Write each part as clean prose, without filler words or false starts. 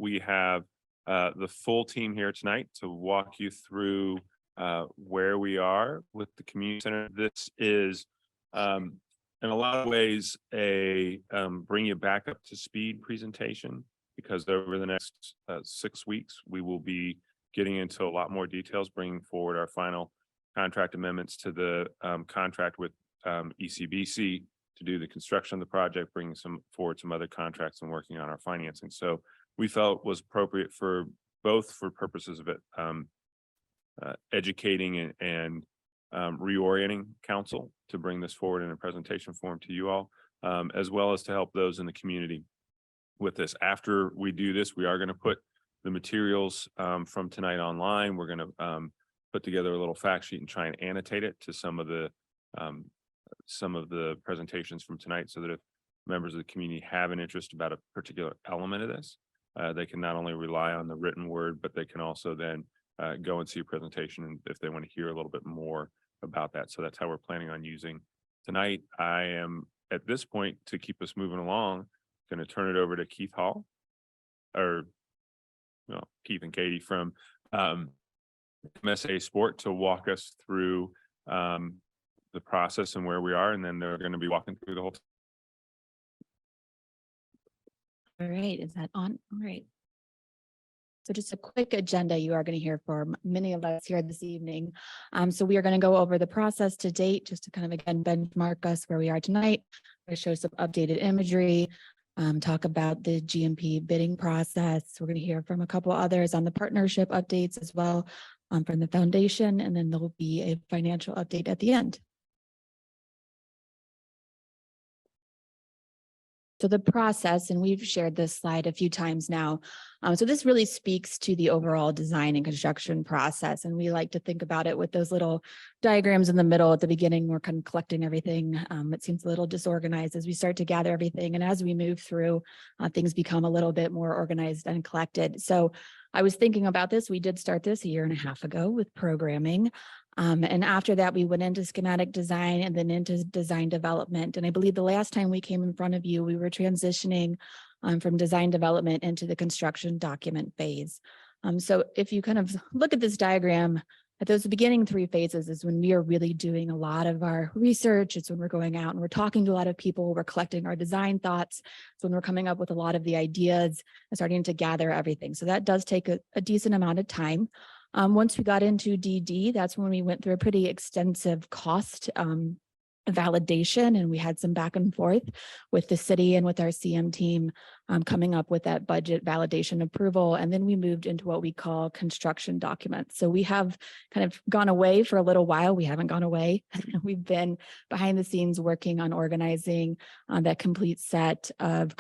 we have the full team here tonight to walk you through where we are with the community center. This is in a lot of ways a bring you back up to speed presentation, because over the next 6 weeks we will be getting into a lot more details, bringing forward our final contract amendments to the contract with ECBC to do the construction of the project, bringing forward some other contracts and working on our financing. So we felt was appropriate for both for purposes of it educating and reorienting council to bring this forward in a presentation form to you all, as well as to help those in the community with this. After we do this, we are going to put the materials from tonight online. We're going to put together a little fact sheet and try and annotate it to some of the presentations from tonight, so that if members of the community have an interest about a particular element of this, they can not only rely on the written word, but they can also then go and see a presentation if they want to hear a little bit more about that. So that's how we're planning on using tonight. I am at this point, to keep us moving along, going to turn it over to Keith Hall, or Keith and Katie from MSA Sport, to walk us through the process and where we are, and then they're going to be walking through the whole. All right, is that on? All right. So just a quick agenda you are going to hear from many of us here this evening. So we are going to go over the process to date, just to kind of, again, benchmark us where we are tonight. We're going to show some updated imagery, talk about the GMP bidding process. We're going to hear from a couple others on the partnership updates as well from the foundation, and then there will be a financial update at the end. So the process, and we've shared this slide a few times now. So this really speaks to the overall design and construction process. And we like to think about it with those little diagrams in the middle at the beginning. We're kind of collecting everything. It seems a little disorganized as we start to gather everything. And as we move through, things become a little bit more organized and collected. So I was thinking about this. We did start this 1.5 years ago with programming. And after that, we went into schematic design and then into design development. And I believe the last time we came in front of you, we were transitioning from design development into the construction document phase. So if you kind of look at this diagram, at those beginning 3 phases is when we are really doing a lot of our research. It's when we're going out and we're talking to a lot of people, we're collecting our design thoughts. It's when we're coming up with a lot of the ideas and starting to gather everything. So that does take a decent amount of time. Once we got into DD, that's when we went through a pretty extensive cost validation, and we had some back and forth with the city and with our CM team coming up with that budget validation approval. And then we moved into what we call construction documents. So we have kind of gone away for a little while. We haven't gone away. We've been behind the scenes working on organizing that complete set of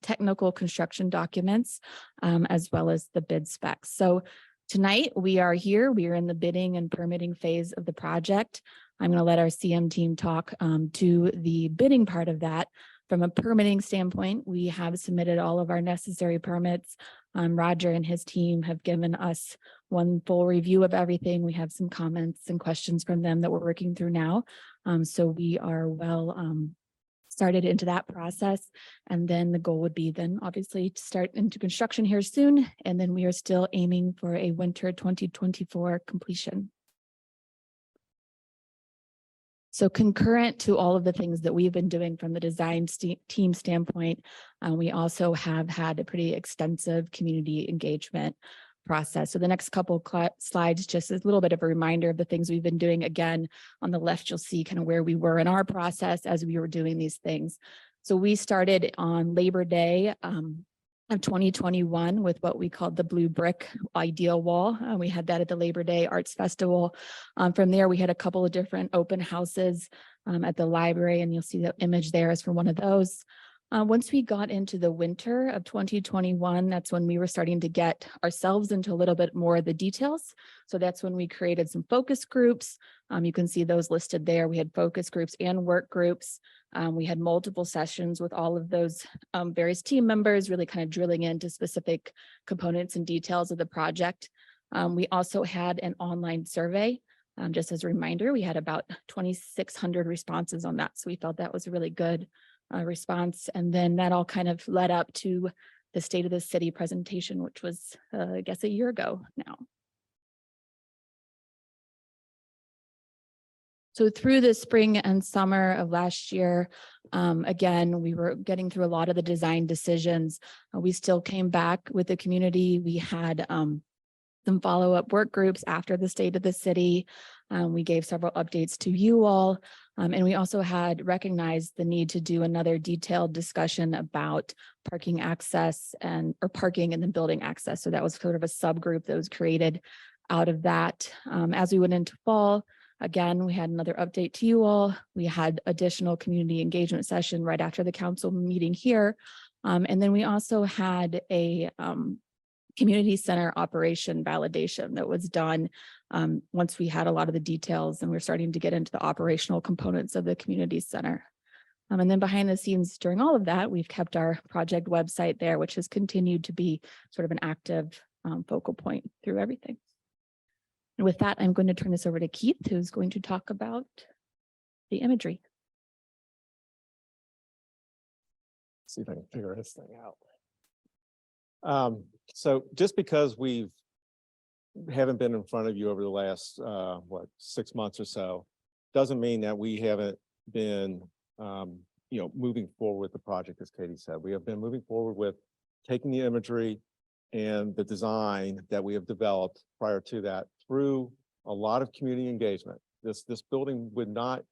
technical construction documents, as well as the bid specs. So tonight we are here. We are in the bidding and permitting phase of the project. I'm going to let our CM team talk to the bidding part of that. From a permitting standpoint, we have submitted all of our necessary permits. Roger and his team have given us one full review of everything. We have some comments and questions from them that we're working through now. So we are well started into that process. And then the goal would be then obviously to start into construction here soon. And then we are still aiming for a winter 2024 completion. So concurrent to all of the things that we've been doing from the design team standpoint, we also have had a pretty extensive community engagement process. So the next couple slides, just a little bit of a reminder of the things we've been doing. Again, on the left, you'll see kind of where we were in our process as we were doing these things. So we started on Labor Day of 2021 with what we called the Blue Brick Ideal Wall. We had that at the Labor Day Arts Festival. From there, we had a couple of different open houses at the library, and you'll see the image there is for one of those. Once we got into the winter of 2021, that's when we were starting to get ourselves into a little bit more of the details. So that's when we created some focus groups. You can see those listed there. We had focus groups and work groups. We had multiple sessions with all of those various team members, really kind of drilling into specific components and details of the project. We also had an online survey. Just as a reminder, we had about 2,600 responses on that. So we felt that was a really good response. And then that all kind of led up to the State of the City presentation, which was, I guess, a year ago now. So through the spring and summer of last year, again, we were getting through a lot of the design decisions. We still came back with the community. We had some follow-up work groups after the State of the City. We gave several updates to you all. And we also had recognized the need to do another detailed discussion about parking access or parking and then building access. So that was sort of a subgroup that was created out of that. As we went into fall, again, we had another update to you all. We had additional community engagement session right after the council meeting here. And then we also had a community center operation validation that was done once we had a lot of the details and we're starting to get into the operational components of the community center. And then behind the scenes during all of that, we've kept our project website there, which has continued to be sort of an active focal point through everything. And with that, I'm going to turn this over to Keith, who's going to talk about the imagery. See if I can figure this thing out. So just because we haven't been in front of you over the last, 6 months or so, doesn't mean that we haven't been, moving forward with the project, as Katie said. We have been moving forward with taking the imagery and the design that we have developed prior to that through a lot of community engagement. This building would not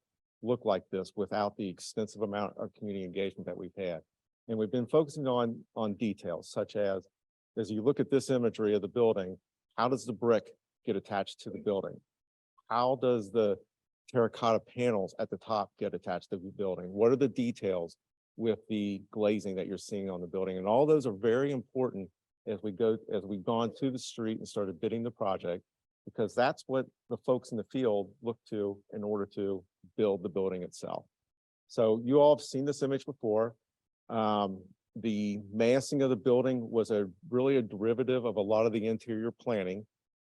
look like this without the extensive amount of community engagement that we've had. And we've been focusing on details such as you look at this imagery of the building, how does the brick get attached to the building? How does the terracotta panels at the top get attached to the building? What are the details with the glazing that you're seeing on the building? And all those are very important as we've gone to the street and started bidding the project, because that's what the folks in the field look to in order to build the building itself. So you all have seen this image before. The massing of the building was really a derivative of a lot of the interior planning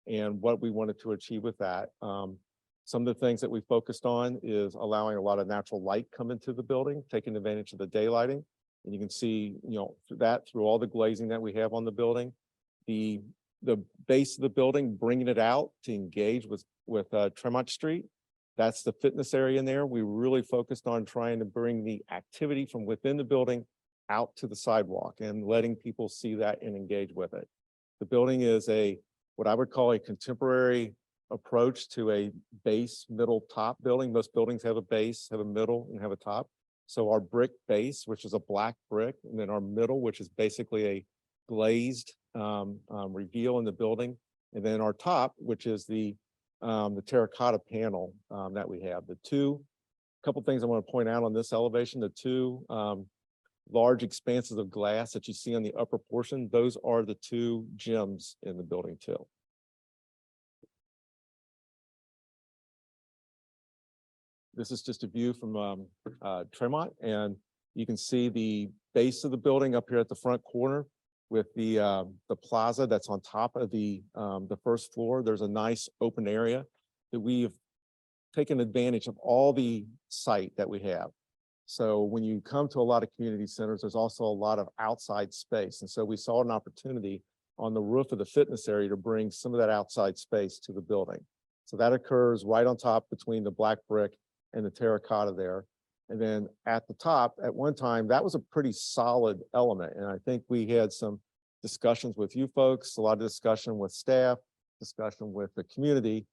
and what we wanted to achieve with that. Some of the things that we focused on is allowing a lot of natural light come into the building, taking advantage of the daylighting. And you can see, through all the glazing that we have on the building, the base of the building, bringing it out to engage with Tremont Street. That's the fitness area in there. We really focused on trying to bring the activity from within the building out to the sidewalk and letting people see that and engage with it. The building is what I would call a contemporary approach to a base, middle, top building. Most buildings have a base, have a middle, and have a top. So our brick base, which is a black brick, and then our middle, which is basically a glazed reveal in the building, and then our top, which is the terracotta panel that we have. Couple things I want to point out on this elevation, the two large expanses of glass that you see on the upper portion, those are the two gyms in the building too. This is just a view from Tremont, and you can see the base of the building up here at the front corner with the plaza that's on top of the first floor. There's a nice open area that we've taken advantage of all the site that we have. So when you come to a lot of community centers, there's also a lot of outside space. And so we saw an opportunity on the roof of the fitness area to bring some of that outside space to the building. So that occurs right on top between the black brick and the terracotta there. And then at the top, at one time, that was a pretty solid element. And I think we had some discussions with you folks, a lot of discussion with staff, discussion with the community.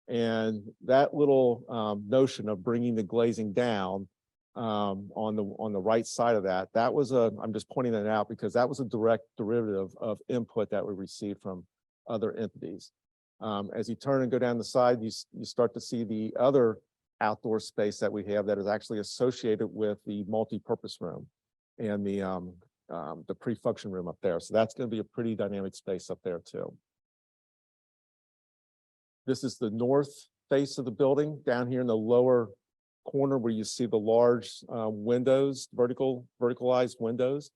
And that little notion of bringing the glazing down on the right side of that was I'm just pointing that out because that was a direct derivative of input that we received from other entities. As you turn and go down the side, you start to see the other outdoor space that we have that is actually associated with the multi-purpose room and the pre-function room up there. So that's going to be a pretty dynamic space up there too. This is the north face of the building down here in the lower corner where you see the large windows, verticalized windows.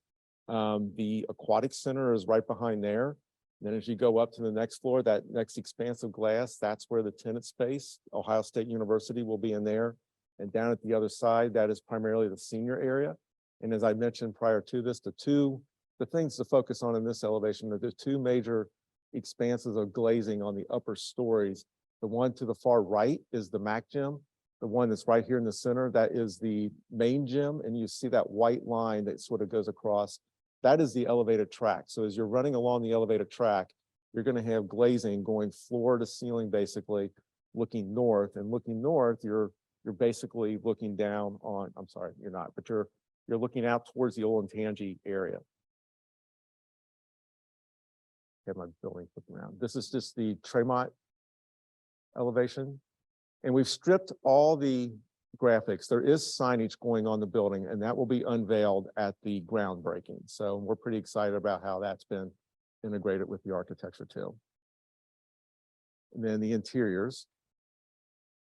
The aquatic center is right behind there. And then as you go up to the next floor, that next expanse of glass, that's where the tenant space, Ohio State University, will be in there. And down at the other side, that is primarily the senior area. And as I mentioned prior to this, the two the things to focus on in this elevation are the two major expanses of glazing on the upper stories. The one to the far right is the MAC gym. The one that's right here in the center, that is the main gym. And you see that white line that sort of goes across. That is the elevated track. So as you're running along the elevated track, you're going to have glazing going floor to ceiling, basically looking north. And looking north, you're basically looking down on, I'm sorry, you're not, but you're looking out towards the Olentangy area. Have my building flipping around. This is just the Tremont elevation. And we've stripped all the graphics. There is signage going on the building, and that will be unveiled at the groundbreaking. So we're pretty excited about how that's been integrated with the architecture too. And then the interiors.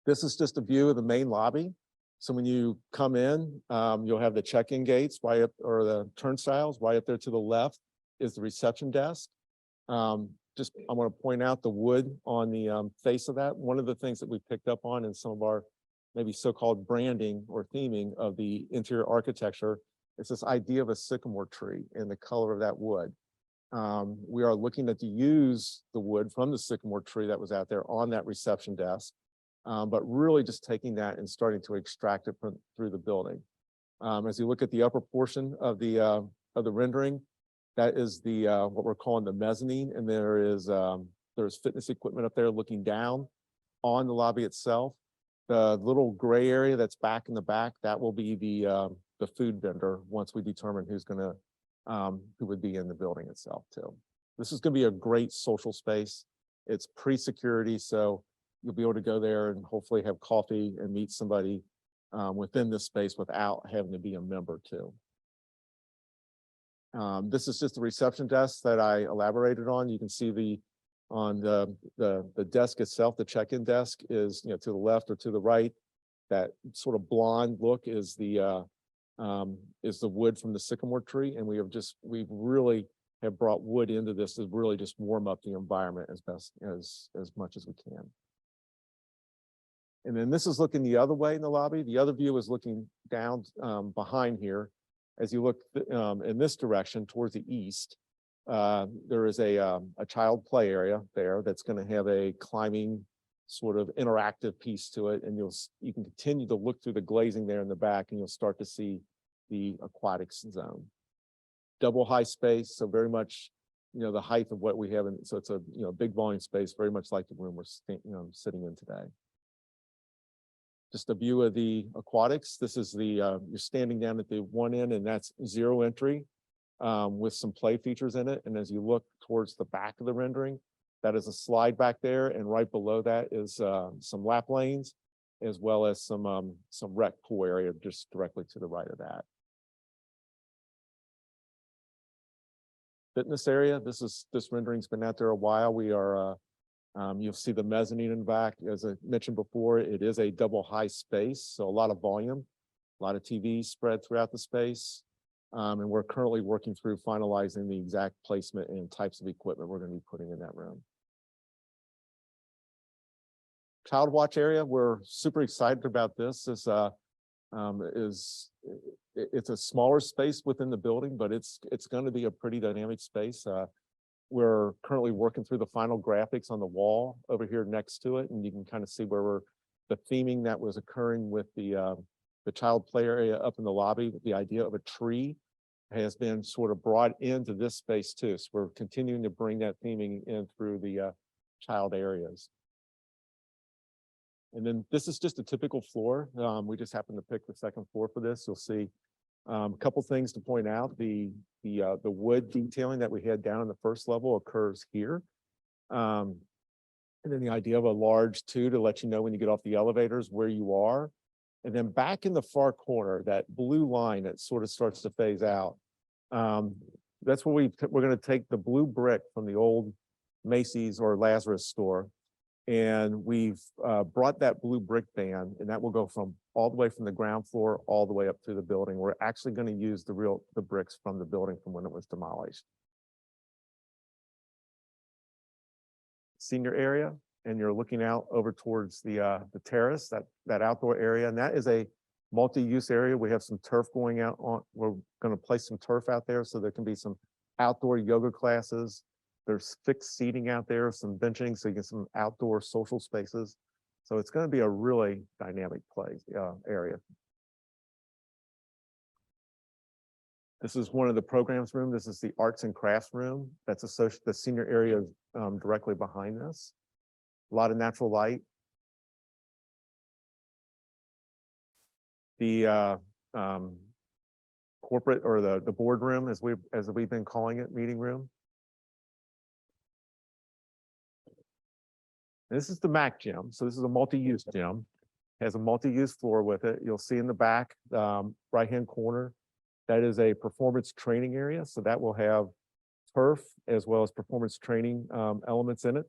This is just a view of the main lobby. So when you come in, you'll have the check-in gates right up, or the turnstiles right up there to the left is the reception desk. I want to point out the wood on the face of that. One of the things that we picked up on in some of our maybe so-called branding or theming of the interior architecture is this idea of a sycamore tree and the color of that wood. We are looking to use the wood from the sycamore tree that was out there on that reception desk, but really just taking that and starting to extract it through the building. As you look at the upper portion of the rendering, that is the what we're calling the mezzanine, and there's fitness equipment up there looking down on the lobby itself. The little gray area that's back in the back, that will be the food vendor once we determine who would be in the building itself too. This is going to be a great social space. It's pre-security, so you'll be able to go there and hopefully have coffee and meet somebody within this space without having to be a member too. This is just the reception desk that I elaborated on. You can see on the desk itself, the check-in desk is, to the left or to the right. That sort of blonde look is the wood from the sycamore tree, and we really have brought wood into this to really just warm up the environment as much as we can. And then this is looking the other way in the lobby. The other view is looking down behind here. As you look in this direction towards the east, there is a child play area there that's going to have a climbing sort of interactive piece to it, and you can continue to look through the glazing there in the back, and you'll start to see the aquatics zone. Double high space, so very much the height of what we have, and so it's a big volume space, very much like the room we're sitting in today. Just a view of the aquatics. This is you're standing down at the one end, and that's zero entry with some play features in it. And as you look towards the back of the rendering, that is a slide back there. And right below that is some lap lanes, as well as some rec pool area just directly to the right of that. Fitness area. This rendering's been out there a while. We are you'll see the mezzanine in the back. As I mentioned before, it is a double high space, so a lot of volume, a lot of TVs spread throughout the space. And we're currently working through finalizing the exact placement and types of equipment we're going to be putting in that room. Child watch area, we're super excited about this. It's a smaller space within the building, but it's going to be a pretty dynamic space. We're currently working through the final graphics on the wall over here next to it, and you can kind of see where the theming that was occurring with the child play area up in the lobby. The idea of a tree has been sort of brought into this space too. So we're continuing to bring that theming in through the child areas. And then this is just a typical floor. We just happened to pick the second floor for this. You'll see a couple things to point out. The wood detailing that we had down in the first level occurs here. And then the idea of a large to let you know when you get off the elevators where you are. And then back in the far corner, that blue line that sort of starts to phase out. That's where we're going to take the blue brick from the old Macy's or Lazarus store. And we've brought that blue brick band, and that will go from all the way from the ground floor all the way up to the building. We're actually going to use the bricks from the building from when it was demolished. Senior area, and you're looking out over towards the terrace, that outdoor area, and that is a multi-use area. We have some turf going out on. We're going to place some turf out there, so there can be some outdoor yoga classes. There's fixed seating out there, some benching, so you get some outdoor social spaces. So it's going to be a really dynamic place area. This is one of the programs room. This is the arts and crafts room. That's the senior area directly behind this. A lot of natural light. The corporate or the boardroom, as we've been calling it, meeting room. This is the MAC gym. So this is a multi-use gym. Has a multi-use floor with it. You'll see in the back right-hand corner, that is a performance training area. So that will have turf as well as performance training elements in it.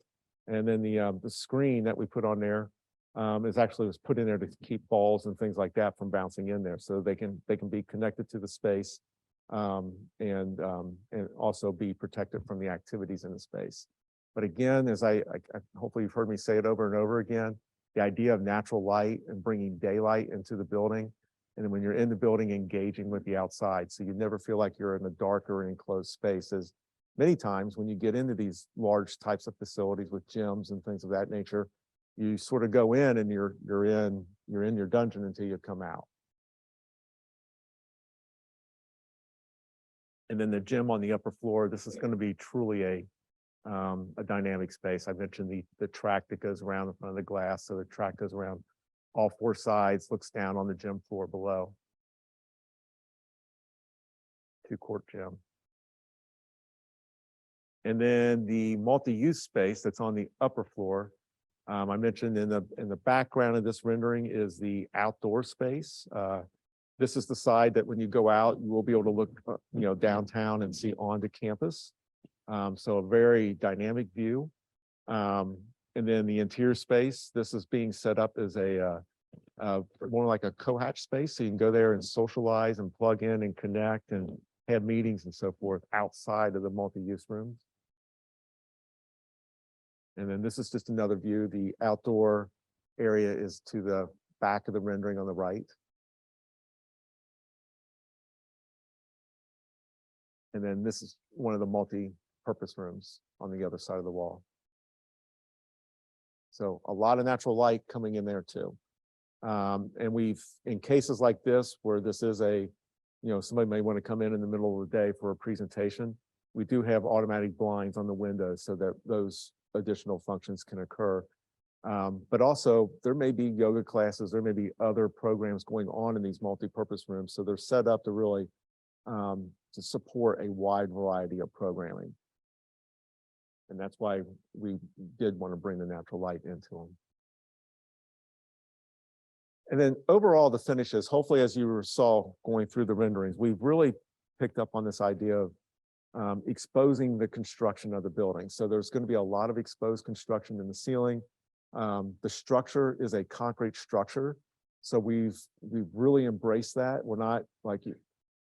And then the screen that we put on there was put in there to keep balls and things like that from bouncing in there, so they can be connected to the space and also be protected from the activities in the space. But again, as I hopefully you've heard me say it over and over again, the idea of natural light and bringing daylight into the building, and then when you're in the building, engaging with the outside, so you never feel like you're in a dark or enclosed spaces. Many times when you get into these large types of facilities with gyms and things of that nature, you sort of go in and you're in your dungeon until you come out. And then the gym on the upper floor, this is going to be truly a dynamic space. I mentioned the track that goes around in front of the glass. So the track goes around all four sides, looks down on the gym floor below. 2-court gym. And then the multi-use space that's on the upper floor. I mentioned in the background of this rendering is the outdoor space. This is the side that when you go out, you will be able to look, downtown and see onto campus. So a very dynamic view. And then the interior space, this is being set up as more like a co-hatch space. So you can go there and socialize and plug in and connect and have meetings and so forth outside of the multi-use rooms. And then this is just another view. The outdoor area is to the back of the rendering on the right. And then this is one of the multi-purpose rooms on the other side of the wall. So a lot of natural light coming in there too. And in cases like this, where this is somebody may want to come in the middle of the day for a presentation, we do have automatic blinds on the windows so that those additional functions can occur. But also there may be yoga classes, there may be other programs going on in these multi-purpose rooms. So they're set up to really to support a wide variety of programming. And that's why we did want to bring the natural light into them. And then overall, the finishes, hopefully, as you saw going through the renderings, we've really picked up on this idea of exposing the construction of the building. So there's going to be a lot of exposed construction in the ceiling. The structure is a concrete structure. So we've really embraced that. We're not like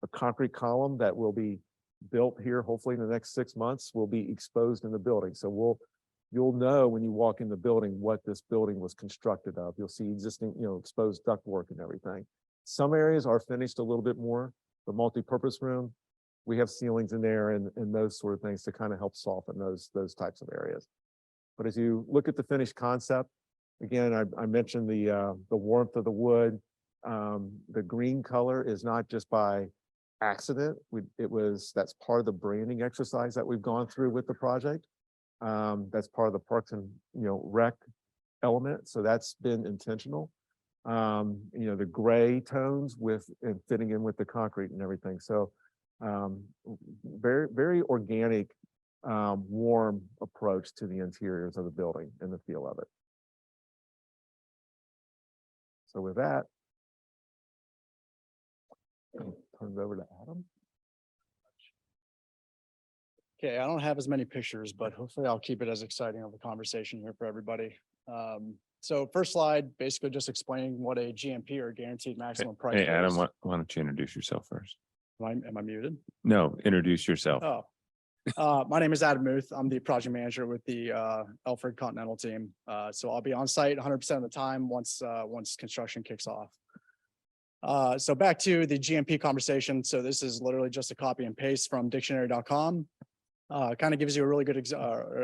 a concrete column that will be built here, hopefully in the next 6 months, will be exposed in the building. So you'll know when you walk in the building what this building was constructed of. You'll see existing, exposed ductwork and everything. Some areas are finished a little bit more. The multi-purpose room, we have ceilings in there and those sort of things to kind of help soften those types of areas. But as you look at the finished concept, again, I mentioned the warmth of the wood. The green color is not just by accident. That's part of the branding exercise that we've gone through with the project. That's part of the Parks and Rec element. So that's been intentional. The gray tones and fitting in with the concrete and everything. So very, very organic, warm approach to the interiors of the building and the feel of it. So with that, I'll turn it over to Adam. Okay, I don't have as many pictures, but hopefully I'll keep it as exciting of a conversation here for everybody. So first slide, basically just explaining what a GMP or guaranteed maximum price. Hey, Adam, is. why don't you introduce yourself first? Am I muted? No, introduce yourself. Oh, my name is Adam Muth. I'm the project manager with the Elford Continental team. So I'll be on site 100% of the time once construction kicks off. So back to the GMP conversation. So this is literally just a copy and paste from dictionary.com. Kind of gives you a really good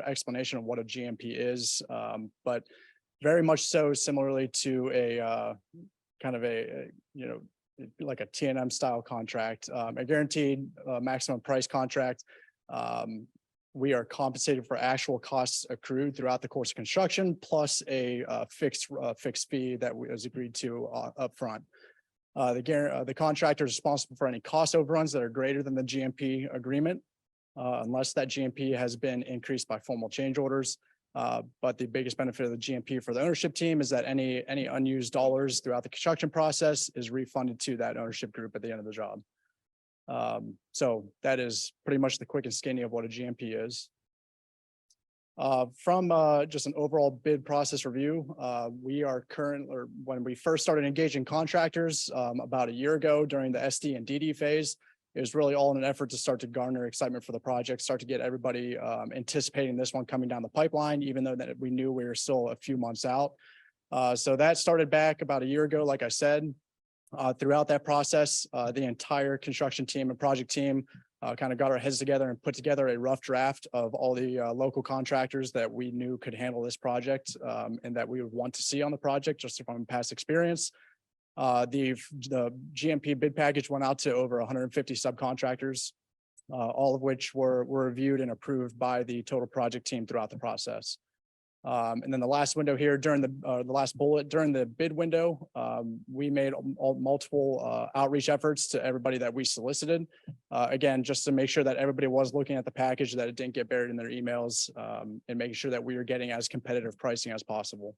explanation of what a GMP is, but very much so similarly to a kind of you know, like a T&M style contract, a guaranteed maximum price contract. We are compensated for actual costs accrued throughout the course of construction, plus a fixed fee that was agreed to upfront. The contractor is responsible for any cost overruns that are greater than the GMP agreement, unless that GMP has been increased by formal change orders. But the biggest benefit of the GMP for the ownership team is that any unused dollars throughout the construction process is refunded to that ownership group at the end of the job. So that is pretty much the quick and skinny of what a GMP is. From just an overall bid process review, when we first started engaging contractors about a year ago during the SD and DD phase, it was really all in an effort to start to garner excitement for the project, start to get everybody anticipating this one coming down the pipeline, even though that we knew we were still a few months out. So that started back about a year ago, like I said. Throughout that process, the entire construction team and project team kind of got our heads together and put together a rough draft of all the local contractors that we knew could handle this project and that we would want to see on the project just from past experience. The GMP bid package went out to over 150 subcontractors, all of which were reviewed and approved by the total project team throughout the process. And then the last window here during the last bullet during the bid window, we made multiple outreach efforts to everybody that we solicited. Again, just to make sure that everybody was looking at the package, that it didn't get buried in their emails, and making sure that we were getting as competitive pricing as possible.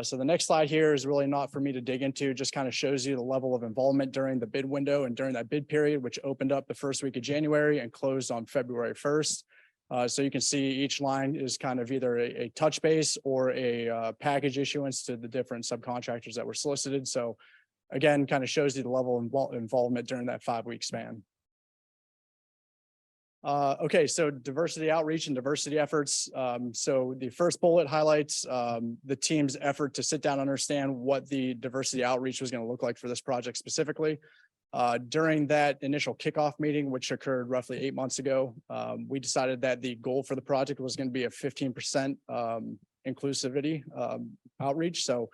So the next slide here is really not for me to dig into, just kind of shows you the level of involvement during the bid window and during that bid period, which opened up the first week of January and closed on February 1st. So you can see each line is kind of either a touch base or a package issuance to the different subcontractors that were solicited. So again, kind of shows you the level of involvement during that 5-week span. Okay, so diversity outreach and diversity efforts. So the first bullet highlights the team's effort to sit down and understand what the diversity outreach was going to look like for this project specifically. During that initial kickoff meeting, which occurred roughly 8 months ago, we decided that the goal for the project was going to be a 15% inclusivity outreach. So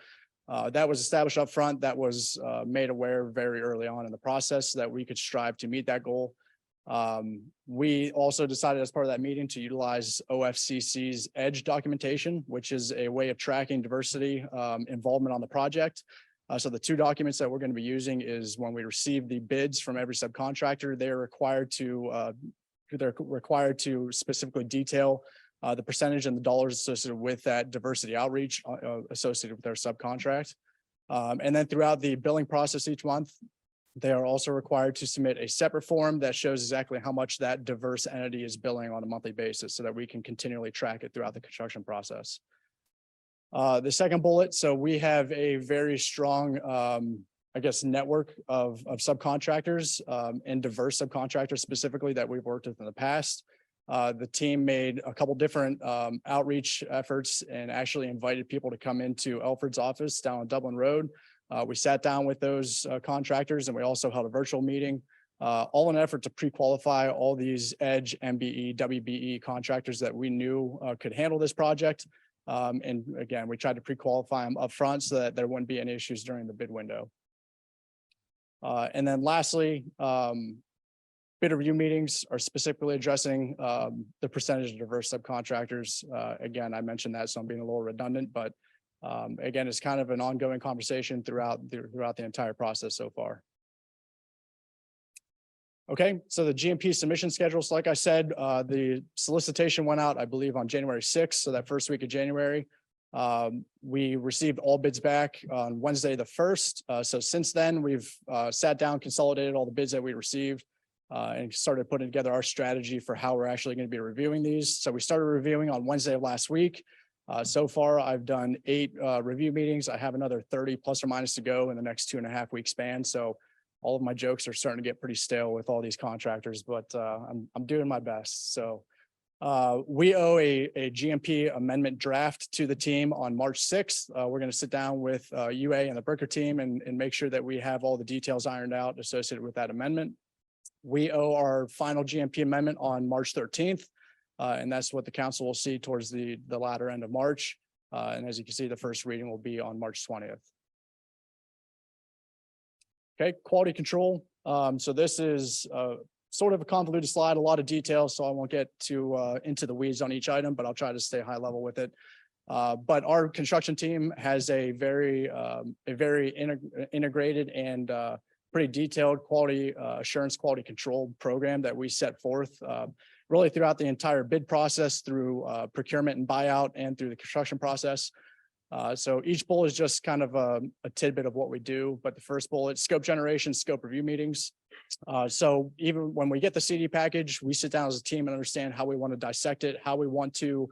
that was established up front. That was made aware very early on in the process so that we could strive to meet that goal. We also decided as part of that meeting to utilize OFCC's EDGE documentation, which is a way of tracking diversity involvement on the project. So the 2 documents that we're going to be using is when we receive the bids from every subcontractor, they're required to specifically detail the percentage and the dollars associated with that diversity outreach associated with their subcontract. And then throughout the billing process each month, they are also required to submit a separate form that shows exactly how much that diverse entity is billing on a monthly basis so that we can continually track it throughout the construction process. The second bullet, so we have a very strong, I guess, network of subcontractors and diverse subcontractors specifically that we've worked with in the past. The team made a couple different outreach efforts and actually invited people to come into Elford's office down on Dublin Road. We sat down with those contractors and we also held a virtual meeting, all in an effort to pre-qualify all these EDGE, MBE, WBE contractors that we knew could handle this project. And again, we tried to pre-qualify them upfront so that there wouldn't be any issues during the bid window. And then lastly, bid review meetings are specifically addressing the percentage of diverse subcontractors. Again, I mentioned that, so I'm being a little redundant, but again, it's kind of an ongoing conversation throughout the entire process so far. Okay, so the GMP submission schedules, like I said, the solicitation went out, I believe, on January 6th, so that first week of January. We received all bids back on Wednesday the 1st. So since then, we've sat down, consolidated all the bids that we received, and started putting together our strategy for how we're actually going to be reviewing these. So we started reviewing on Wednesday of last week. So far, I've done 8 review meetings. I have another 30 plus or minus to go in the next 2.5 week span. So all of my jokes are starting to get pretty stale with all these contractors, but I'm doing my best. So We owe a GMP amendment draft to the team on March 6th. We're going to sit down with UA and the Bricker team and make sure that we have all the details ironed out associated with that amendment. We owe our final GMP amendment on March 13th. And that's what the council will see towards the latter end of March. And as you can see, the first reading will be on March 20th. Okay, quality control. So this is sort of a convoluted slide, a lot of details, so I won't get too into the weeds on each item, but I'll try to stay high level with it. But our construction team has a very integrated and pretty detailed quality assurance, quality control program that we set forth really throughout the entire bid process, through procurement and buyout, and through the construction process. So each bullet is just kind of a tidbit of what we do, but the first bullet, scope generation, scope review meetings. So even when we get the CD package, we sit down as a team and understand how we want to dissect it, how we want to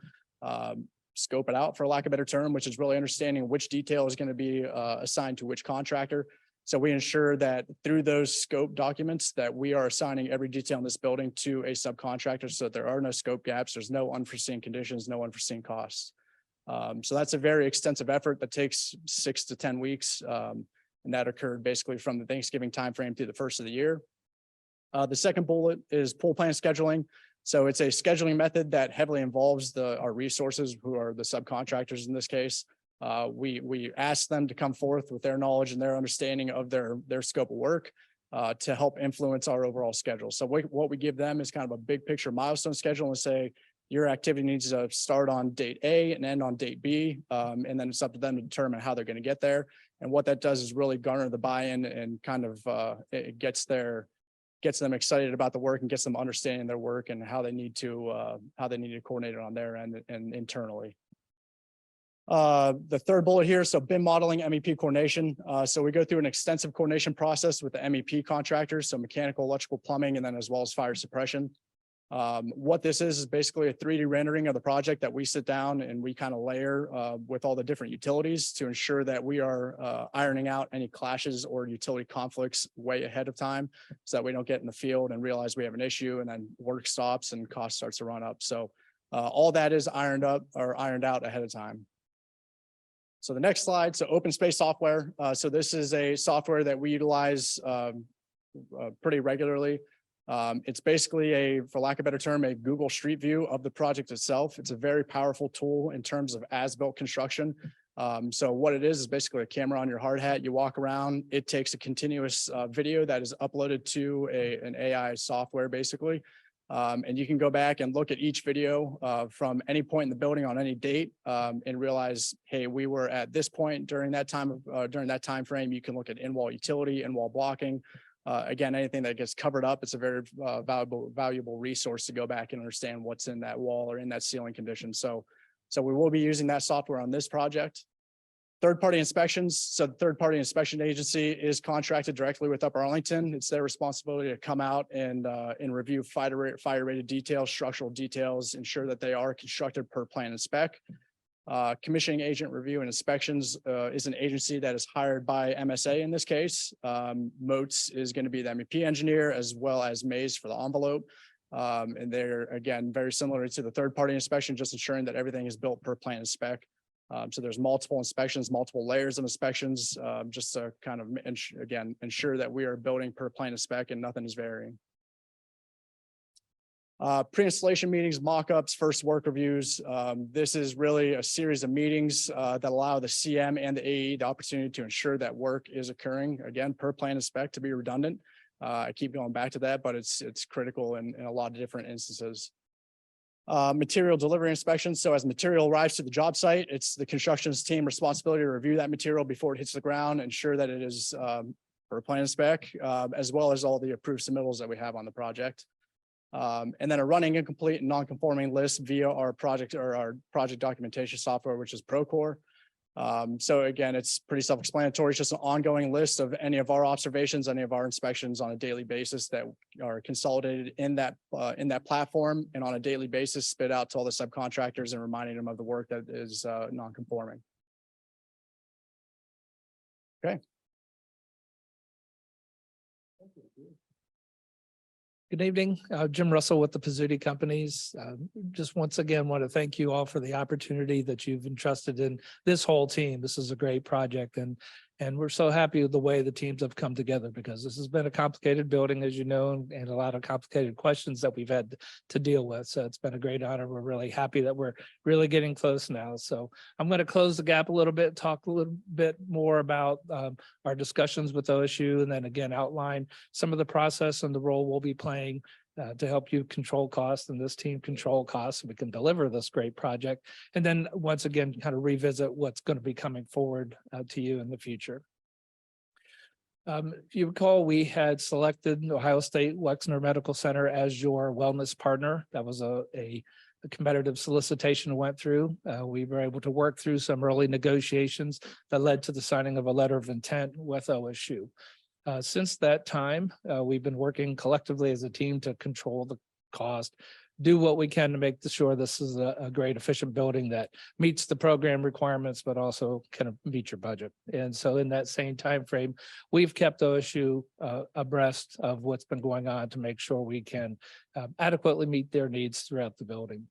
scope it out, for lack of a better term, which is really understanding which detail is going to be assigned to which contractor. So we ensure that through those scope documents that we are assigning every detail in this building to a subcontractor, so that there are no scope gaps, there's no unforeseen conditions, no unforeseen costs. So that's a very extensive effort that takes 6 to 10 weeks. And that occurred basically from the Thanksgiving timeframe through the first of the year. The second bullet is pool plan scheduling. So it's a scheduling method that heavily involves our resources, who are the subcontractors in this case. We ask them to come forth with their knowledge and their understanding of their scope of work to help influence our overall schedule. So what we give them is kind of a big picture milestone schedule and say, your activity needs to start on date A and end on date B. And then it's up to them to determine how they're going to get there. And what that does is really garner the buy-in and kind of it gets them excited about the work and gets them understanding their work and how they need to coordinate it on their end and internally. The third bullet here, so BIM modeling, MEP coordination. So we go through an extensive coordination process with the MEP contractors, so mechanical, electrical, plumbing, and then as well as fire suppression. What this is basically a 3D rendering of the project that we sit down and we kind of layer with all the different utilities to ensure that we are ironing out any clashes or utility conflicts way ahead of time, so that we don't get in the field and realize we have an issue and then work stops and cost starts to run up. So all that is ironed out ahead of time. So the next slide, so open space software. So this is a software that we utilize pretty regularly. It's basically for lack of a better term, a Google Street View of the project itself. It's a very powerful tool in terms of as-built construction. So what it is basically a camera on your hard hat. You walk around, it takes a continuous video that is uploaded to an AI software basically. And you can go back and look at each video from any point in the building on any date and realize, hey, we were at this point during that time frame. You can look at in-wall utility, in-wall blocking. Again, anything that gets covered up, it's a very valuable resource to go back and understand what's in that wall or in that ceiling condition. So we will be using that software on this project. Third-party inspections. So the third-party inspection agency is contracted directly with Upper Arlington. It's their responsibility to come out and review fire-rated details, structural details, ensure that they are constructed per plan and spec. Commissioning agent review and inspections is an agency that is hired by MSA in this case. Moats is going to be the MEP engineer as well as Maze for the envelope. And they're, again, very similar to the third-party inspection, just ensuring that everything is built per plan and spec. So there's multiple inspections, multiple layers of inspections, just to kind of, ensure that we are building per plan and spec and nothing is varying. Pre-installation meetings, mock-ups, first work reviews. This is really a series of meetings that allow the CM and the AE the opportunity to ensure that work is occurring, again, per plan and spec, to be redundant. I keep going back to that, but it's critical in a lot of different instances. Material delivery inspections. So as material arrives to the job site, it's the constructions team responsibility to review that material before it hits the ground, ensure that it is per plan and spec, as well as all the approved submittals that we have on the project. And then a running incomplete and non-conforming list via our project documentation software, which is Procore. So again, it's pretty self-explanatory. It's just an ongoing list of any of our observations, any of our inspections on a daily basis that are consolidated in that platform, and on a daily basis spit out to all the subcontractors and reminding them of the work that is non-conforming. Okay. Good evening, Jim Russell with the Pizzuti Companies. Just once again, want to thank you all for the opportunity that you've entrusted in this whole team. This is a great project and we're so happy with the way the teams have come together because this has been a complicated building, as you know, and a lot of complicated questions that we've had to deal with. So it's been a great honor. We're really happy that we're really getting close now. So I'm going to close the gap a little bit, talk a little bit more about our discussions with OSU, and then again outline some of the process and the role we'll be playing to help you control costs and this team control costs so we can deliver this great project. And then once again, kind of revisit what's going to be coming forward to you in the future. If you recall, we had selected Ohio State Wexner Medical Center as your wellness partner. That was a competitive solicitation went through. We were able to work through some early negotiations that led to the signing of a letter of intent with OSU. Since that time, we've been working collectively as a team to control the cost, do what we can to make sure this is a great, efficient building that meets the program requirements, but also kind of meet your budget. And so in that same time frame, we've kept OSU abreast of what's been going on to make sure we can adequately meet their needs throughout the building.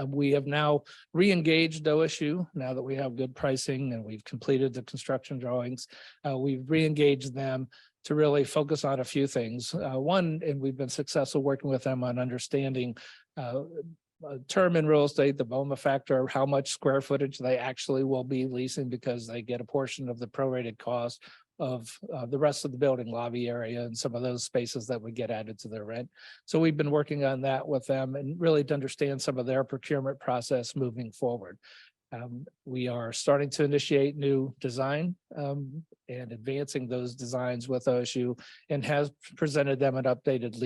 We have now re-engaged OSU now that we have good pricing and we've completed the construction drawings. We've re-engaged them to really focus on a few things. One, and we've been successful working with them on understanding a term in real estate, the BOMA factor, how much square footage they actually will be leasing because they get a portion of the prorated cost of the rest of the building, lobby area, and some of those spaces that would get added to their rent. So we've been working on that with them and really to understand some of their procurement process moving forward. We are starting to initiate new design and advancing those designs with OSU and has presented them an updated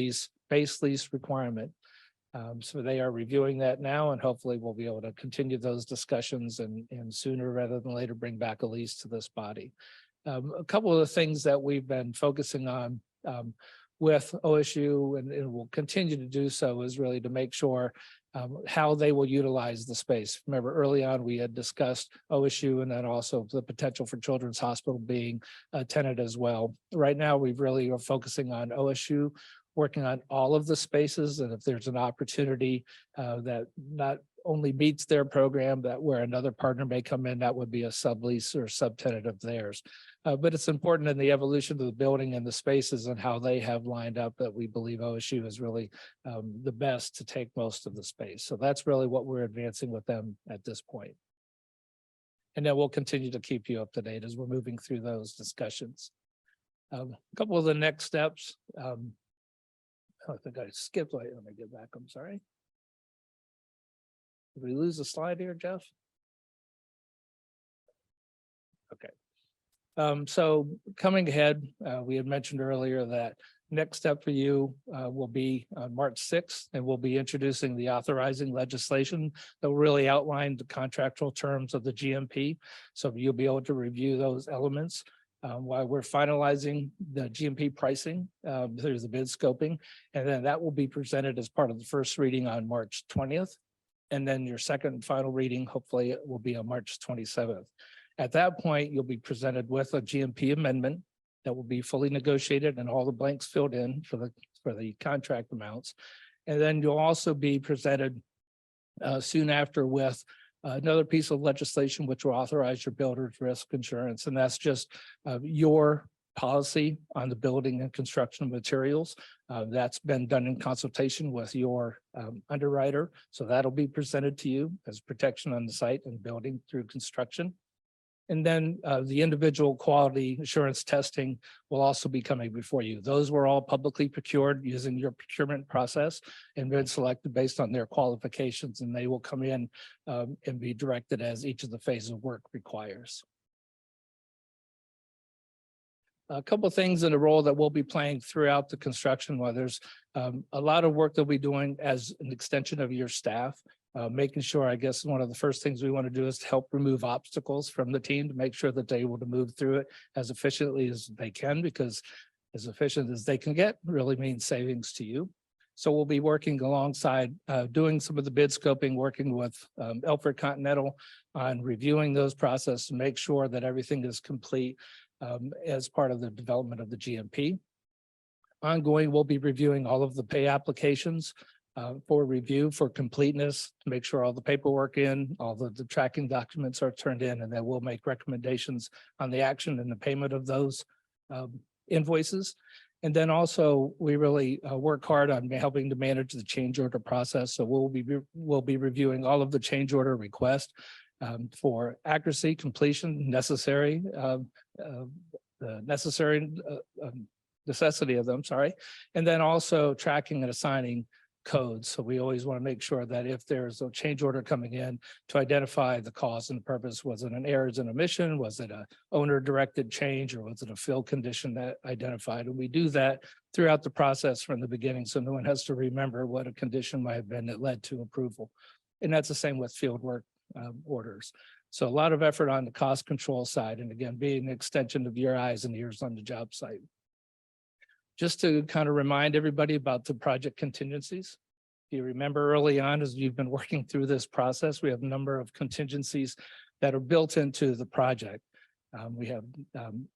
base lease requirement. So they are reviewing that now and hopefully we'll be able to continue those discussions and sooner rather than later bring back a lease to this body. A couple of the things that we've been focusing on with OSU and will continue to do so is really to make sure how they will utilize the space. Remember early on, we had discussed OSU and then also the potential for Children's Hospital being a tenant as well. Right now, we really are focusing on OSU, working on all of the spaces. And if there's an opportunity that not only meets their program, that where another partner may come in, that would be a sublease or subtenant of theirs. But it's important in the evolution of the building and the spaces and how they have lined up that we believe OSU is really the best to take most of the space. So that's really what we're advancing with them at this point. And then we'll continue to keep you up to date as we're moving through those discussions. A couple of the next steps. I think I skipped. Wait, let me get back. I'm sorry. Did we lose a slide here, Jeff? Okay. So coming ahead, we had mentioned earlier that next step for you will be on March 6th, and we'll be introducing the authorizing legislation that will really outline the contractual terms of the GMP. So you'll be able to review those elements. While we're finalizing the GMP pricing, there's the bid scoping, and then that will be presented as part of the first reading on March 20th. And then your second and final reading, hopefully it will be on March 27th. At that point, you'll be presented with a GMP amendment that will be fully negotiated and all the blanks filled in for the contract amounts. And then you'll also be presented soon after with another piece of legislation which will authorize your builder's risk insurance. And that's just your policy on the building and construction materials. That's been done in consultation with your underwriter. So that'll be presented to you as protection on the site and building through construction. And then the individual quality assurance testing will also be coming before you. Those were all publicly procured using your procurement process and been selected based on their qualifications, and they will come in and be directed as each of the phases of work requires. A couple of things in the role that we'll be playing throughout the construction, while there's a lot of work that we'll be doing as an extension of your staff. Making sure, I guess, one of the first things we want to do is to help remove obstacles from the team to make sure that they're able to move through it as efficiently as they can, because as efficient as they can get really means savings to you. So we'll be working alongside doing some of the bid scoping, working with Elford Continental on reviewing those processes to make sure that everything is complete as part of the development of the GMP. Ongoing, we'll be reviewing all of the pay applications for review for completeness, to make sure all the paperwork in, all the tracking documents are turned in, and then we'll make recommendations on the action and the payment of those invoices. And then also, we really work hard on helping to manage the change order process. So we'll be reviewing all of the change order requests for accuracy, completion, necessary, the necessary necessity of them, sorry. And then also tracking and assigning codes. So we always want to make sure that if there's a change order coming in, to identify the cause and purpose. Was it an errors and omission? Was it a owner directed change, or was it a field condition that identified? And we do that throughout the process from the beginning, so no one has to remember what a condition might have been that led to approval. And that's the same with field work orders. So a lot of effort on the cost control side, and again, being an extension of your eyes and ears on the job site. Just to kind of remind everybody about the project contingencies. If you remember early on, as you've been working through this process, we have a number of contingencies that are built into the project. We have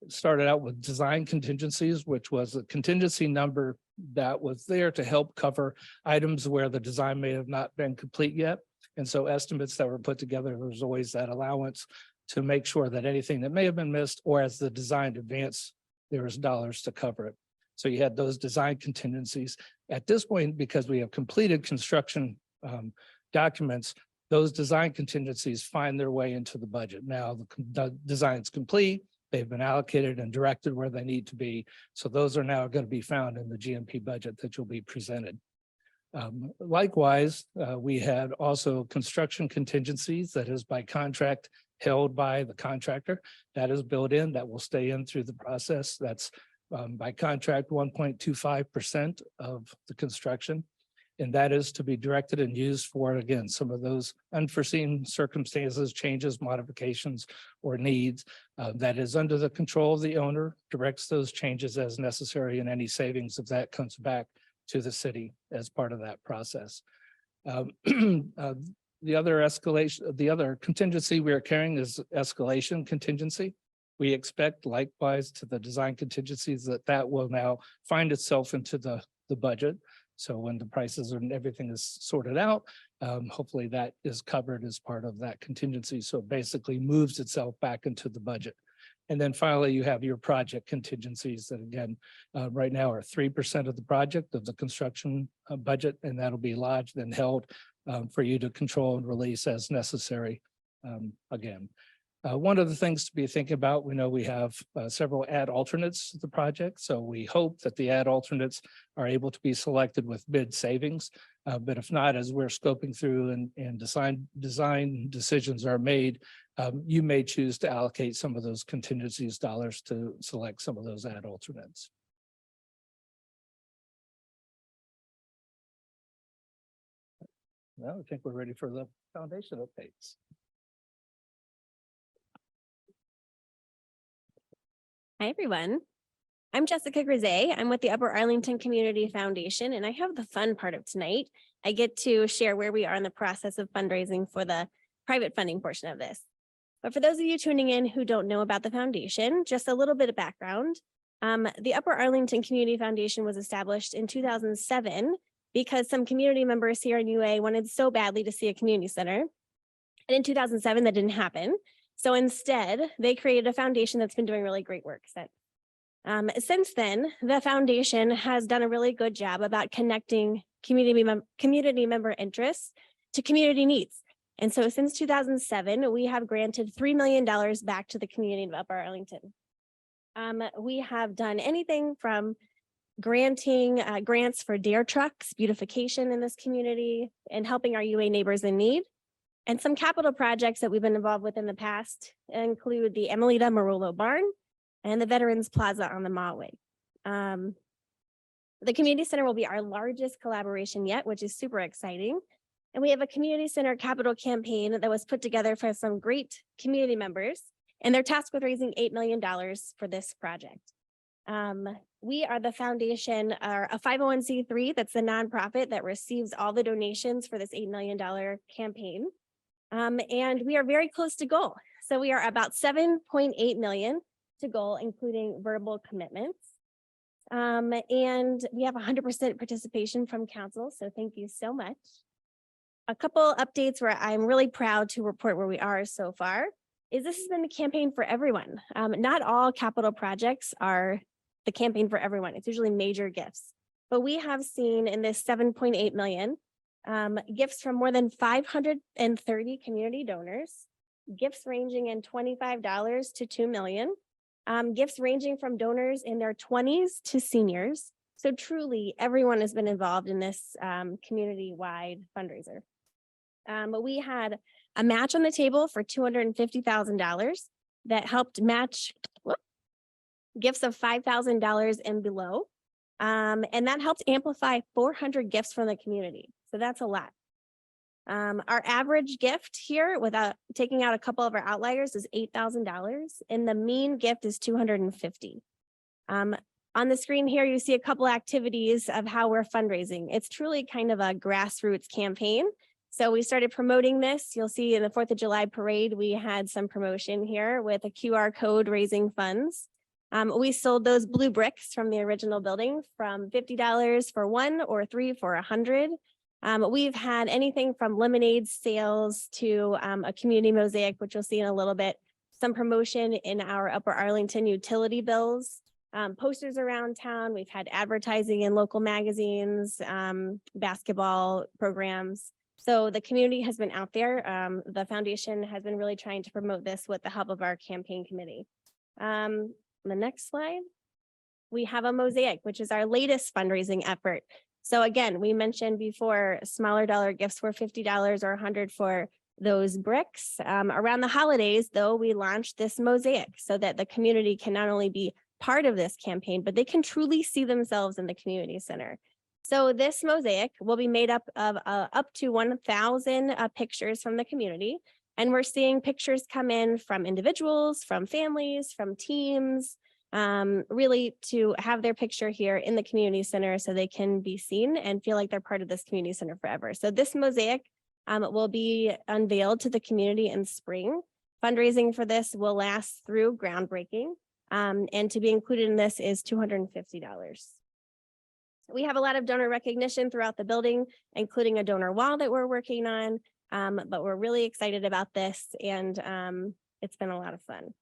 started out with design contingencies, which was a contingency number that was there to help cover items where the design may have not been complete yet. And so estimates that were put together, there's always that allowance to make sure that anything that may have been missed, or as the design advanced, there is dollars to cover it. So you had those design contingencies. At this point, because we have completed construction documents, those design contingencies find their way into the budget. Now the design's complete, they've been allocated and directed where they need to be. So those are now going to be found in the GMP budget that you'll be presented. Likewise, we had also construction contingencies that is by contract held by the contractor. That is built in, that will stay in through the process. That's by contract 1.25% of the construction. And that is to be directed and used for, again, some of those unforeseen circumstances, changes, modifications, or needs that is under the control of the owner, directs those changes as necessary, and any savings of that comes back to the city as part of that process. The other contingency we are carrying is escalation contingency. We expect likewise to the design contingencies that will now find itself into the budget. So when the prices and everything is sorted out, hopefully that is covered as part of that contingency. So it basically moves itself back into the budget. And then finally, you have your project contingencies that again, right now are 3% of the project of the construction budget, and that'll be lodged and held for you to control and release as necessary again. One of the things to be thinking about, we know we have several ad alternates to the project. So we hope that the ad alternates are able to be selected with bid savings. But if not, as we're scoping through and design decisions are made, you may choose to allocate some of those contingencies dollars to select some of those ad alternates. Now I think we're ready for the foundation updates. Hi, everyone. I'm Jessica Grise. I'm with the Upper Arlington Community Foundation, and I have the fun part of tonight. I get to share where we are in the process of fundraising for the private funding portion of this. But for those of you tuning in who don't know about the foundation, just a little bit of background. The Upper Arlington Community Foundation was established in 2007 because some community members here in UA wanted so badly to see a community center. And in 2007, that didn't happen. So instead, they created a foundation that's been doing really great work since. Since then, the foundation has done a really good job about connecting community member interests to community needs. And so since 2007, we have granted $3 million back to the community of Upper Arlington. We have done anything from granting grants for dare trucks, beautification in this community, and helping our UA neighbors in need. And some capital projects that we've been involved with in the past include the Emelita Marullo Barn and the Veterans Plaza on the Maui. The community center will be our largest collaboration yet, which is super exciting. And we have a community center capital campaign that was put together for some great community members, and they're tasked with raising $8 million for this project. We are the foundation, a 501c3, that's the nonprofit that receives all the donations for this $8 million campaign. And we are very close to goal. So we are about 7.8 million to goal, including verbal commitments. And we have 100% participation from council, so thank you so much. A couple updates where I'm really proud to report where we are so far is this has been the campaign for everyone. Not all capital projects are the campaign for everyone. It's usually major gifts, but we have seen in this 7.8 million gifts from more than 530 community donors, gifts ranging in $25 to 2 million, gifts ranging from donors in their 20s to seniors. So truly everyone has been involved in this community-wide fundraiser. We had a match on the table for $250,000 that helped match gifts of $5,000 and below. And that helped amplify 400 gifts from the community. So that's a lot. Our average gift here, without taking out a couple of our outliers, is $8,000, and the mean gift is $250. On the screen here, you see a couple activities of how we're fundraising. It's truly kind of a grassroots campaign. So we started promoting this. You'll see in the 4th of July parade, we had some promotion here with a QR code raising funds. We sold those blue bricks from the original building from $50 for 1 or 3 for 100. We've had anything from lemonade sales to a community mosaic, which you'll see in a little bit, some promotion in our Upper Arlington utility bills, posters around town. We've had advertising in local magazines, basketball programs. So the community has been out there. The foundation has been really trying to promote this with the help of our campaign committee. The next slide, we have a mosaic, which is our latest fundraising effort. So again, we mentioned before, smaller dollar gifts were $50 or 100 for those bricks. Around the holidays, though, we launched this mosaic so that the community can not only be part of this campaign, but they can truly see themselves in the community center. So this mosaic will be made up of up to 1,000 pictures from the community. And we're seeing pictures come in from individuals, from families, from teams, really to have their picture here in the community center so they can be seen and feel like they're part of this community center forever. So this mosaic will be unveiled to the community in spring. Fundraising for this will last through groundbreaking. And to be included in this is $250. We have a lot of donor recognition throughout the building, including a donor wall that we're working on. But we're really excited about this, and it's been a lot of fun.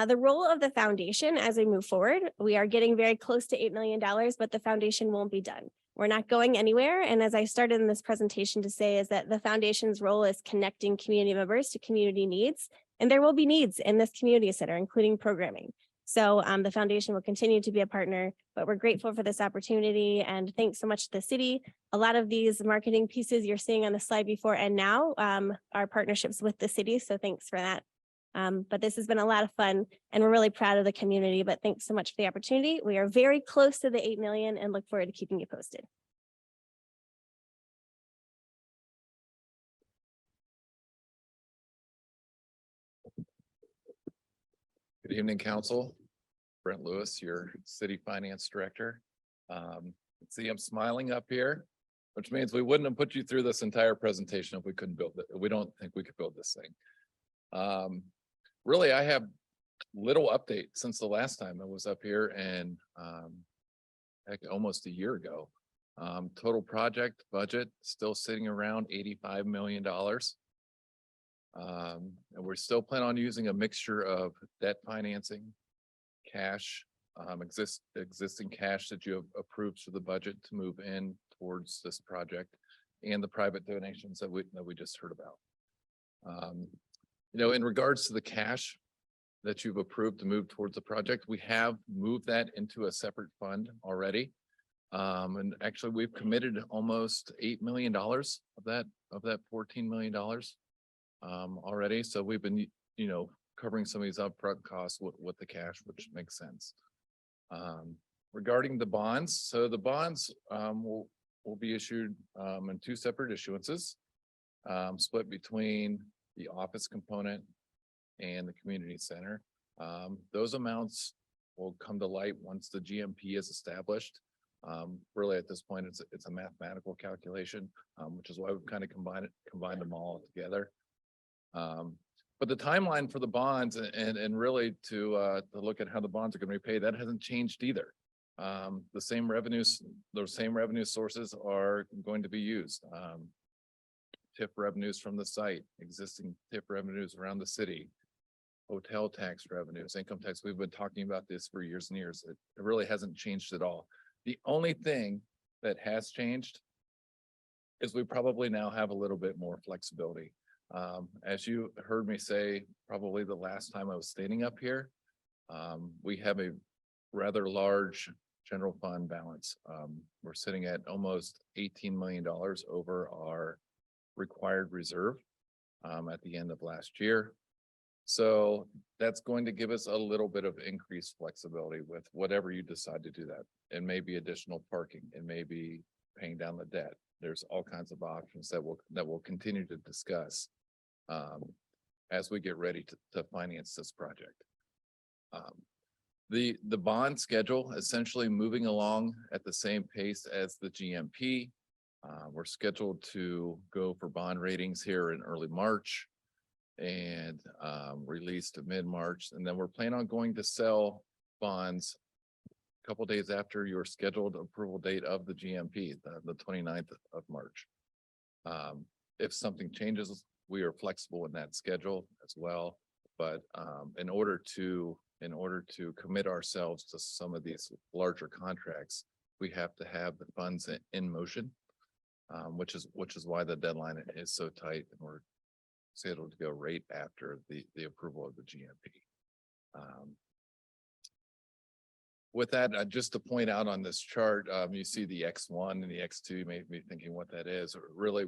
The role of the foundation as we move forward, we are getting very close to $8 million, but the foundation won't be done. We're not going anywhere. And as I started in this presentation to say is that the foundation's role is connecting community members to community needs, and there will be needs in this community center, including programming. So the foundation will continue to be a partner, but we're grateful for this opportunity, and thanks so much to the city. A lot of these marketing pieces you're seeing on the slide before and now are partnerships with the city, so thanks for that. But this has been a lot of fun, and we're really proud of the community, but thanks so much for the opportunity. We are very close to the 8 million and look forward to keeping you posted. Good evening, Council. Brent Lewis, your City Finance Director. See, I'm smiling up here, which means we wouldn't have put you through this entire presentation if we couldn't build it. We don't think we could build this thing. Really, I have little update since the last time I was up here, and heck, almost a year ago. Total project budget still sitting around $85 million. And we're still planning on using a mixture of debt financing, cash, existing cash that you have approved for the budget to move in towards this project, and the private donations that we just heard about. You know, in regards to the cash that you've approved to move towards the project, we have moved that into a separate fund already. And actually, we've committed almost $8 million of that $14 million. Already. So we've been, you know, covering some of these upfront costs with the cash, which makes sense. Regarding the bonds, so the bonds will be issued in 2 separate issuances, split between the office component and the community center. Those amounts will come to light once the GMP is established. Really, at this point, it's a mathematical calculation, which is why we've kind of combined them all together. But the timeline for the bonds and really to look at how the bonds are going to be paid, that hasn't changed either. the same revenues, those same revenue sources are going to be used. TIF revenues from the site, existing TIF revenues around the city, hotel tax revenues, income tax. We've been talking about this for years and years. It really hasn't changed at all. The only thing that has changed is we probably now have a little bit more flexibility. As you heard me say, probably the last time I was standing up here, we have a rather large general fund balance. We're sitting at almost $18 million over our required reserve at the end of last year. So that's going to give us a little bit of increased flexibility with whatever you decide to do that. It may be additional parking, it may be paying down the debt. There's all kinds of options that we'll continue to discuss as we get ready to finance this project. The bond schedule essentially moving along at the same pace as the GMP. We're scheduled to go for bond ratings here in early March and released mid-March. And then we're planning on going to sell bonds a couple days after your scheduled approval date of the GMP, the 29th of March. If something changes, we are flexible in that schedule as well. But in order to commit ourselves to some of these larger contracts, we have to have the funds in motion, which is why the deadline is so tight, and we're scheduled to go right after the approval of the GMP. With that, just to point out on this chart, you see the X1 and the X2. You may be thinking what that is. Really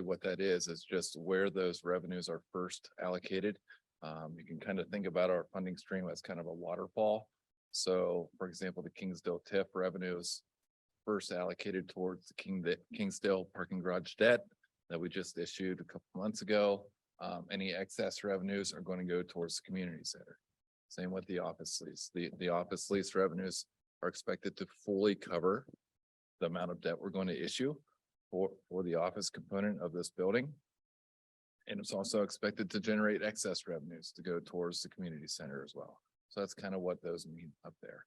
what that is just where those revenues are first allocated. You can kind of think about our funding stream as kind of a waterfall. So, for example, the Kingsdale TIF revenues first allocated towards the Kingsdale parking garage debt that we just issued a couple months ago. Any excess revenues are going to go towards the community center. Same with the office lease. The office lease revenues are expected to fully cover the amount of debt we're going to issue for the office component of this building. And it's also expected to generate excess revenues to go towards the community center as well. So that's kind of what those mean up there.